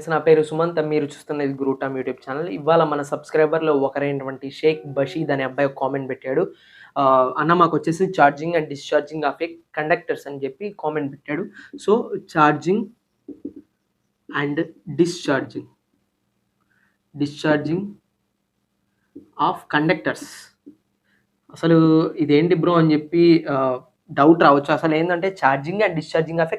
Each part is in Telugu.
ఫ్రెండ్స్, నా పేరు సుమంత్. మీరు చూస్తున్నది గ్రూటామ్ యూట్యూబ్ ఛానల్. ఇవాళ మన సబ్స్క్రైబర్లో ఒకరైనటువంటి షేక్ బషీద్ అనే అబ్బాయి ఒక కామెంట్ పెట్టాడు. అన్న మాకు వచ్చేసి charging and discharging of A conductors అని చెప్పి కామెంట్ పెట్టాడు. So charging and discharging of conductors, అసలు ఇదేంటి బ్రో అని చెప్పి డౌట్ రావచ్చు. అసలు ఏంటంటే charging and discharging of A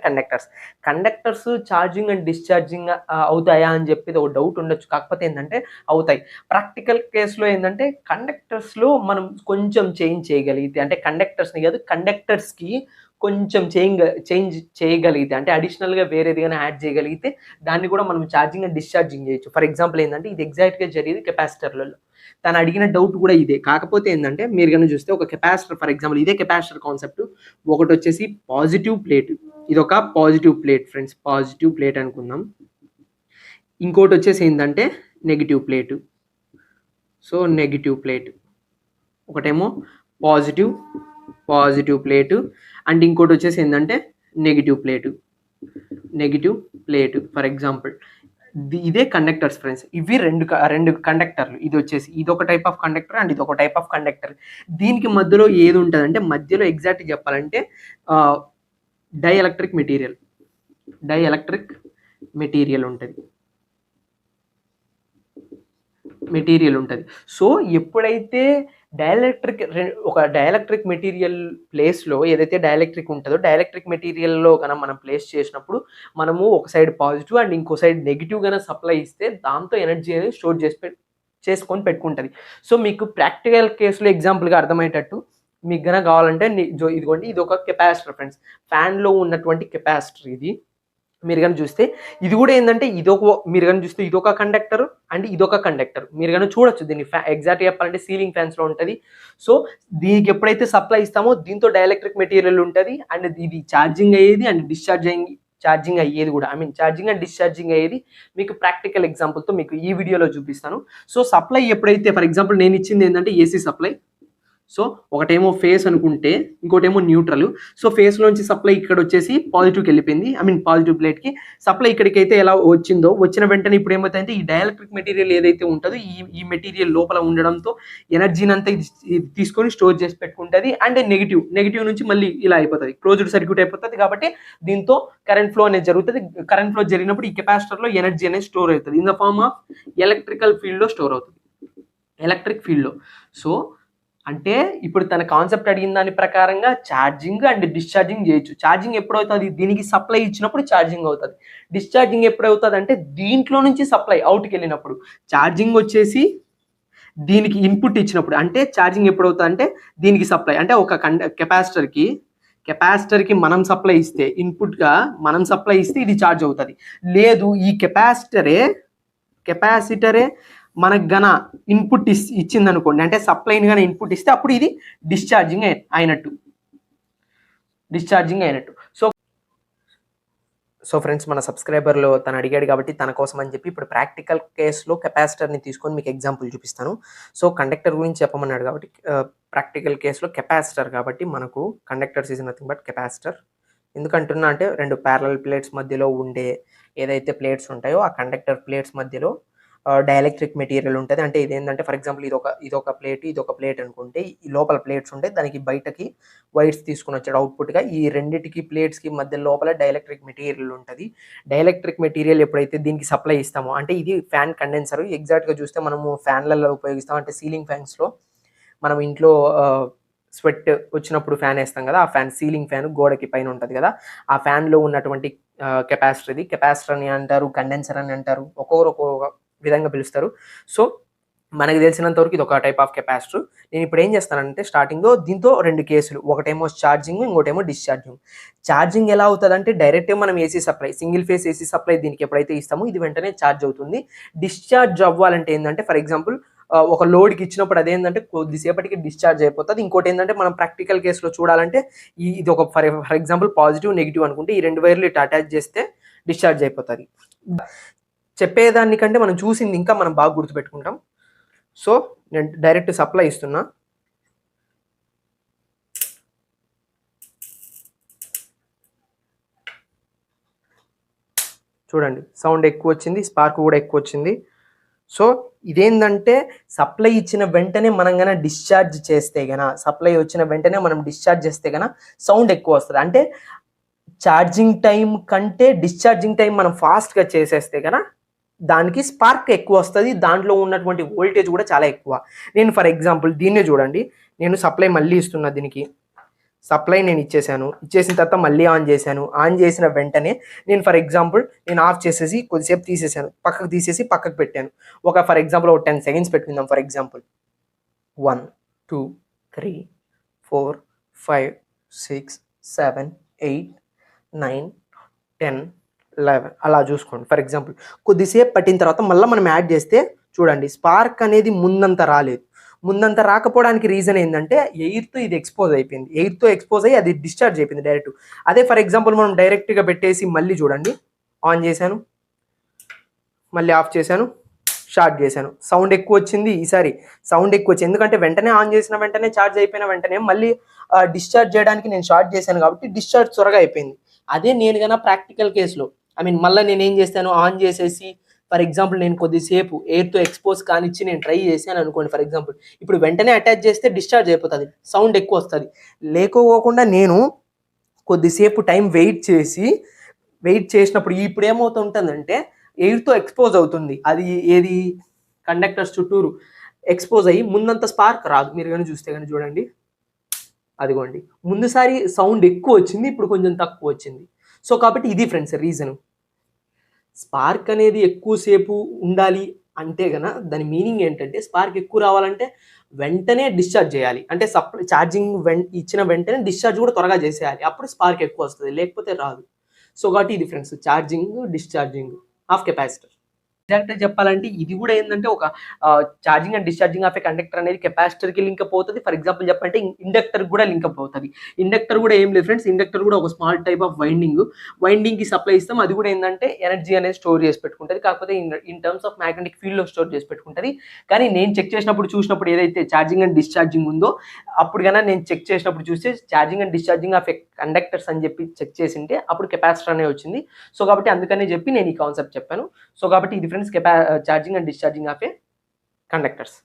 conductors charging and discharging అవుతాయా అని చెప్పి ఒక డౌట్ ఉండొచ్చు. కాకపోతే ఏంటంటే అవుతాయి. ప్రాక్టికల్ కేసులో ఏంటంటే కండక్టర్స్లో మనం కొంచెం చేంజ్ చేయగలిగితే, అంటే కండక్టర్స్ని కాదు కండక్టర్స్కి కొంచెం చేంజ్ చేయగలిగితే, అంటే అడిషనల్గా వేరేది కానీ యాడ్ చేయగలిగితే దాన్ని కూడా మనం ఛార్జింగ్ అండ్ డిశ్చార్జింగ్ చేయొచ్చు. ఫర్ ఎగ్జాంపుల్ ఏంటంటే ఇది ఎగ్జాక్ట్గా జరిగేది కెపాసిటర్లలో. తను అడిగిన డౌట్ కూడా ఇదే. కాకపోతే ఏంటంటే మీరు కనుక చూస్తే ఒక కెపాసిటర్, ఫర్ ఎగ్జాంపుల్ ఇదే కెపాసిటర్ కాన్సెప్ట్, ఒకటి వచ్చేసి పాజిటివ్ ప్లేట్, ఇది ఒక positive plate friends, positive plate అనుకుందాం. ఇంకోటి వచ్చేసి ఏంటంటే negative plate. So negative plate, ఒకటేమో పాజిటివ్ ప్లేటు అండ్ ఇంకోటి వచ్చేసి ఏంటంటే నెగిటివ్ ప్లేటు. ఫర్ ఎగ్జాంపుల్ ఇదే కండక్టర్స్ ఫ్రెండ్స్, ఇవి రెండు కండక్టర్లు. ఇది వచ్చేసి ఇదొక టైప్ ఆఫ్ కండక్టర్ అండ్ ఇదొక టైప్ ఆఫ్ కండక్టర్. దీనికి మధ్యలో ఏది ఉంటుంది అంటే, మధ్యలో ఎగ్జాక్ట్ చెప్పాలంటే డైఎలక్ట్రిక్ మెటీరియల్ ఉంటుంది. సో ఎప్పుడైతే డైఎలక్ట్రిక్ మెటీరియల్ ప్లేస్లో ఏదైతే డైఎలక్ట్రిక్ ఉంటుందో, డైఎలక్ట్రిక్ మెటీరియల్లో కనుక మనం ప్లేస్ చేసినప్పుడు మనము ఒక సైడ్ పాజిటివ్ అండ్ ఇంకో సైడ్ నెగిటివ్ కనుక సప్లై ఇస్తే దాంతో ఎనర్జీ అనేది స్టోర్ చేసుకొని పెట్టుకుంటుంది. సో మీకు ప్రాక్టికల్ కేసులో ఎగ్జాంపుల్గా అర్థమయ్యేటట్టు మీకు కనుక కావాలంటే ఇదిగోండి, ఇది ఒక కెపాసిటర్ ఫ్రెండ్స్, ఫ్యాన్లో ఉన్నటువంటి కెపాసిటర్ ఇది. మీరు కానీ చూస్తే ఇది కూడా ఏంటంటే మీరు కానీ చూస్తే ఇదొక కండక్టర్ అండ్ ఇదొక కండక్టర్. మీరు కానీ చూడొచ్చు దీన్ని ఎగ్జాక్ట్ చెప్పాలంటే సీలింగ్ ఫ్యాన్స్లో ఉంటుంది. సో దీనికి ఎప్పుడైతే సప్లై ఇస్తామో దీంతో డైఎలక్ట్రిక్ మెటీరియల్ ఉంటుంది అండ్ ఇది ఛార్జింగ్ అయ్యేది అండ్ ఛార్జింగ్ అయ్యేది కూడా, ఛార్జింగ్ అండ్ డిశ్చార్జింగ్ అయ్యేది మీకు ప్రాక్టికల్ ఎగ్జాంపుల్తో మీకు ఈ వీడియోలో చూపిస్తాను. సో సప్లై ఎప్పుడైతే, ఫర్ ఎగ్జాంపుల్ నేను ఇచ్చింది ఏంటంటే ఏసీ సప్లై. సో ఒకటేమో ఫేస్ అనుకుంటే ఇంకోటేమో న్యూట్రల్. సో ఫేస్లోంచి సప్లై ఇక్కడ వచ్చేసి పాజిటివ్కి వెళ్ళిపోయింది, పాజిటివ్ ప్లేట్కి. సప్లై ఇక్కడికైతే ఎలా వచ్చిన వెంటనే ఇప్పుడు ఏమవుతాయంటే ఈ డైఎలక్ట్రిక్ మెటీరియల్ ఏదైతే ఉంటుందో ఈ మెటీరియల్ లోపల ఉండడంతో ఎనర్జీని అంతా ఇది తీసుకొని స్టోర్ చేసి పెట్టుకుంటుంది. అండ్ నెగిటివ్ నుంచి మళ్ళీ ఇలా అయిపోతుంది, క్లోజ్డ్ సర్క్యూట్ అయిపోతుంది. కాబట్టి దీంతో కరెంట్ ఫ్లో అనేది జరుగుతుంది. కరెంట్ ఫ్లో జరిగినప్పుడు ఈ కెపాసిటర్లో ఎనర్జీ అనేది స్టోర్ అవుతుంది in the form of electrical ఫీల్డ్లో స్టోర్ అవుతుంది, ఎలక్ట్రిక్ ఫీల్డ్లో. సో అంటే ఇప్పుడు తన కాన్సెప్ట్ అడిగిన దాని ప్రకారంగా ఛార్జింగ్ అండ్ డిశ్చార్జింగ్ చేయొచ్చు. ఛార్జింగ్ ఎప్పుడవుతుంది, దీనికి సప్లై ఇచ్చినప్పుడు ఛార్జింగ్ అవుతుంది. డిశ్చార్జింగ్ ఎప్పుడవుతుంది అంటే దీంట్లో నుంచి సప్లై అవుట్కి వెళ్ళినప్పుడు. ఛార్జింగ్ వచ్చేసి దీనికి ఇన్పుట్ ఇచ్చినప్పుడు, అంటే ఛార్జింగ్ ఎప్పుడవుతుంది అంటే దీనికి సప్లై, అంటే ఒక కెపాసిటర్కి మనం సప్లై ఇస్తే, ఇన్పుట్గా మనం సప్లై ఇస్తే ఇది ఛార్జ్ అవుతుంది. లేదు ఈ కెపాసిటరే మనకు గన ఇన్పుట్ ఇచ్చింది అనుకోండి, అంటే సప్లైని కానీ ఇన్పుట్ ఇస్తే అప్పుడు ఇది డిశ్చార్జింగ్ అయినట్టు. సో ఫ్రెండ్స్, మన సబ్స్క్రైబర్లో తను అడిగాడు కాబట్టి తన కోసం అని చెప్పి ఇప్పుడు ప్రాక్టికల్ కేసులో కెపాసిటర్ని తీసుకొని మీకు ఎగ్జాంపుల్ చూపిస్తాను. సో కండక్టర్ గురించి చెప్పమన్నాడు కాబట్టి ప్రాక్టికల్ కేసులో కెపాసిటర్ కాబట్టి మనకు conductors is nothing but capacitor. ఎందుకంటున్నా అంటే రెండు ప్యారలల్ ప్లేట్స్ మధ్యలో ఉండే ఏదైతే ప్లేట్స్ ఉంటాయో ఆ కండక్టర్ ప్లేట్స్ మధ్యలో డైఎలక్ట్రిక్ మెటీరియల్ ఉంటుంది. అంటే ఇదేంటంటే ఫర్ ఎగ్జాంపుల్ ఇదొక ప్లేట్ అనుకుంటే ఈ లోపల ప్లేట్స్ ఉంటాయి, దానికి బయటకి వైర్స్ తీసుకుని వచ్చాడు అవుట్పుట్గా. ఈ రెండింటికి ప్లేట్స్కి మధ్య లోపల డైఎలక్ట్రిక్ మెటీరియల్ ఉంటుంది. డైఎలక్ట్రిక్ మెటీరియల్ ఎప్పుడైతే దీనికి సప్లై ఇస్తామో, అంటే ఇది ఫ్యాన్ కండెన్సర్. ఎగ్జాక్ట్గా చూస్తే మనము ఫ్యాన్లలో ఉపయోగిస్తాం, అంటే సీలింగ్ ఫ్యాన్స్లో మనం ఇంట్లో స్వెట్ వచ్చినప్పుడు ఫ్యాన్ వేస్తాం కదా, ఆ ఫ్యాన్ సీలింగ్ ఫ్యాన్ గోడకి పైన ఉంటుంది కదా, ఆ ఫ్యాన్లో ఉన్నటువంటి కెపాసిటర్ అని అంటారు, కండెన్సర్ అని అంటారు, ఒక్కొక్క విధంగా పిలుస్తారు. సో మనకు తెలిసినంత వరకు ఇది ఒక టైప్ ఆఫ్ కెపాసిటర్. నేను ఇప్పుడు ఏం చేస్తానంటే స్టార్టింగ్లో దీంతో రెండు కేసులు, ఒకటేమో ఛార్జింగ్ ఇంకోటేమో డిశ్చార్జింగ్. ఛార్జింగ్ ఎలా అవుతుంది అంటే డైరెక్ట్గా మనం AC supply, single phase AC supply దీనికి ఎప్పుడైతే ఇస్తామో ఇది వెంటనే ఛార్జ్ అవుతుంది. డిశ్చార్జ్ అవ్వాలంటే ఏంటంటే ఫర్ ఎగ్జాంపుల్ ఒక లోడ్కి ఇచ్చినప్పుడు అదేంటంటే కొద్దిసేపటికి డిశ్చార్జ్ అయిపోతుంది. ఇంకోటి ఏంటంటే మనం ప్రాక్టికల్ కేసులో చూడాలంటే ఇది ఒక ఫర్ ఎగ్జాంపుల్ పాజిటివ్ నెగిటివ్ అనుకుంటే ఈ రెండు వైర్లు ఇట్లా అటాచ్ చేస్తే డిశ్చార్జ్ అయిపోతుంది. చెప్పేదానికంటే మనం చూసింది ఇంకా మనం బాగా గుర్తుపెట్టుకుంటాం. సో నేను డైరెక్ట్ సప్లై ఇస్తున్నా, చూడండి సౌండ్ ఎక్కువ వచ్చింది, స్పార్క్ కూడా ఎక్కువ వచ్చింది. సో ఇదేంటంటే సప్లై ఇచ్చిన వెంటనే మనం గన డిశ్చార్జ్ చేస్తే గన, సప్లై వచ్చిన వెంటనే మనం డిశ్చార్జ్ చేస్తే గన సౌండ్ ఎక్కువ వస్తుంది. అంటే ఛార్జింగ్ టైం కంటే డిశ్చార్జింగ్ టైం మనం ఫాస్ట్గా చేసేస్తే కన దానికి స్పార్క్ ఎక్కువ వస్తుంది, దాంట్లో ఉన్నటువంటి వోల్టేజ్ కూడా చాలా ఎక్కువ. నేను ఫర్ ఎగ్జాంపుల్ దీన్నే చూడండి, నేను సప్లై మళ్ళీ ఇస్తున్నా, దీనికి సప్లై నేను ఇచ్చేసిన తర్వాత మళ్ళీ ఆన్ చేశాను. ఆన్ చేసిన వెంటనే నేను ఫర్ ఎగ్జాంపుల్ నేను ఆఫ్ చేసేసి కొద్దిసేపు తీసేసాను, పక్కకు తీసేసి పక్కకు పెట్టాను. ఫర్ ఎగ్జాంపుల్ ఒక 10 సెకండ్స్ పెట్టుకుందాం. ఫర్ ఎగ్జాంపుల్ 1 2 3 4 5 6 7 8 9 10 11 అలా చూసుకోండి. ఫర్ ఎగ్జాంపుల్ కొద్దిసేపు పట్టిన తర్వాత మళ్ళీ మనం యాడ్ చేస్తే చూడండి స్పార్క్ అనేది ముందంత రాలేదు. ముందంత రాకపోవడానికి రీజన్ ఏంటంటే ఎయిర్తో ఇది ఎక్స్పోజ్ అయిపోయింది. ఎయిర్తో ఎక్స్పోజ్ అయ్యి అది డిశ్చార్జ్ అయిపోయింది డైరెక్ట్. అదే ఫర్ ఎగ్జాంపుల్ మనం డైరెక్ట్గా పెట్టేసి మళ్ళీ చూడండి ఆన్ చేశాను, మళ్ళీ ఆఫ్ చేశాను, స్టార్ట్ చేశాను, సౌండ్ ఎక్కువ వచ్చింది. ఈసారి సౌండ్ ఎక్కువ వచ్చింది ఎందుకంటే వెంటనే ఆన్ చేసిన వెంటనే ఛార్జ్ అయిపోయిన వెంటనే మళ్ళీ డిశ్చార్జ్ చేయడానికి నేను స్టార్ట్ చేశాను కాబట్టి డిశ్చార్జ్ త్వరగా అయిపోయింది. అదే నేను కన్నా ప్రాక్టికల్ కేసులో మళ్ళీ నేను ఏం చేస్తాను, ఆన్ చేసేసి ఫర్ ఎగ్జాంపుల్ నేను కొద్దిసేపు ఎయిర్తో ఎక్స్పోజ్ కానిచ్చి నేను ట్రై చేశాను అనుకోండి. ఫర్ ఎగ్జాంపుల్ ఇప్పుడు వెంటనే అటాచ్ చేస్తే డిశ్చార్జ్ అయిపోతుంది, సౌండ్ ఎక్కువ వస్తుంది. లేకపోకుండా నేను కొద్దిసేపు టైం వెయిట్ చేసినప్పుడు ఇప్పుడు ఏమవుతుంటుందంటే ఎయిర్తో ఎక్స్పోజ్ అవుతుంది, అది ఏది కండక్టర్స్ చుట్టూరు ఎక్స్పోజ్ అయ్యి ముందంత స్పార్క్ రాదు. మీరు కానీ చూస్తే కానీ చూడండి, అదిగోండి ముందుసారి సౌండ్ ఎక్కువ వచ్చింది, ఇప్పుడు కొంచెం తక్కువ వచ్చింది. సో కాబట్టి ఇది ఫ్రెండ్స్ రీజను. స్పార్క్ అనేది ఎక్కువసేపు ఉండాలి అంటే గన దాని మీనింగ్ ఏంటంటే స్పార్క్ ఎక్కువ రావాలంటే వెంటనే డిశ్చార్జ్ చేయాలి, అంటే ఛార్జింగ్ ఇచ్చిన వెంటనే డిశ్చార్జ్ కూడా త్వరగా చేసేయాలి, అప్పుడు స్పార్క్ ఎక్కువ వస్తుంది, లేకపోతే రాదు. సో కాబట్టి ఇది friends charging discharging of capacitor. ఎగ్జాక్ట్గా చెప్పాలంటే ఇది కూడా ఏంటంటే ఒక charging and discharging of A conductor అనేది కెపాసిటర్కి లింకప్ అవుతుంది. ఫర్ ఎగ్జాంపుల్ చెప్పంటే ఇండక్టర్ కూడా లింకప్ అవుతుంది. ఇండక్టర్ కూడా ఏం లేదు ఫ్రెండ్స్, ఇండక్టర్ కూడా ఒక స్మాల్ టైప్ ఆఫ్ వైండింగ్కి సప్లై ఇస్తాం. అది కూడా ఏంటంటే ఎనర్జీ అనేది స్టోర్ చేసి పెట్టుకుంటుంది, కాకపోతే ఇన్ టర్మ్స్ ఆఫ్ మ్యాగ్నెటిక్ ఫీల్డ్లో స్టోర్ చేసి పెట్టుకుంటుంది. కానీ నేను చెక్ చేసినప్పుడు చూసినప్పుడు ఏదైతే ఛార్జింగ్ అండ్ డిశ్చార్జింగ్ ఉందో అప్పుడు కన్నా నేను చెక్ చేసినప్పుడు చూస్తే charging and discharging of A conductors అని చెప్పి చెక్ చేసింటే అప్పుడు కెపాసిటర్ అనే వచ్చింది. సో కాబట్టి అందుకనే చెప్పి నేను ఈ కాన్సెప్ట్ చెప్పాను. సో కాబట్టి ఇది friends charging and discharging of A conductors.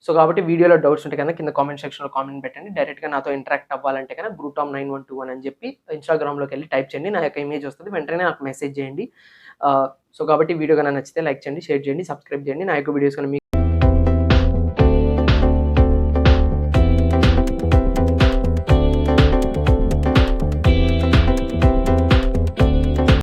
So కాబట్టి వీడియోలో డౌట్స్ ఉంటే కనుక కింద కామెంట్ సెక్షన్లో కామెంట్ పెట్టండి. డైరెక్ట్గా నాతో ఇంటరాక్ట్ అవ్వాలంటే కనుక Brutom9121 అని చెప్పి ఇన్స్టాగ్రామ్లోకి వెళ్ళి టైప్ చేయండి, నా యొక్క ఇమేజ్ వస్తుంది, వెంటనే నాకు మెసేజ్ చేయండి. సో కాబట్టి వీడియో కన్నా నచ్చితే లైక్ చేయండి, షేర్ చేయండి, సబ్స్క్రైబ్ చేయండి. నా యొక్క వీడియోస్ కన్నా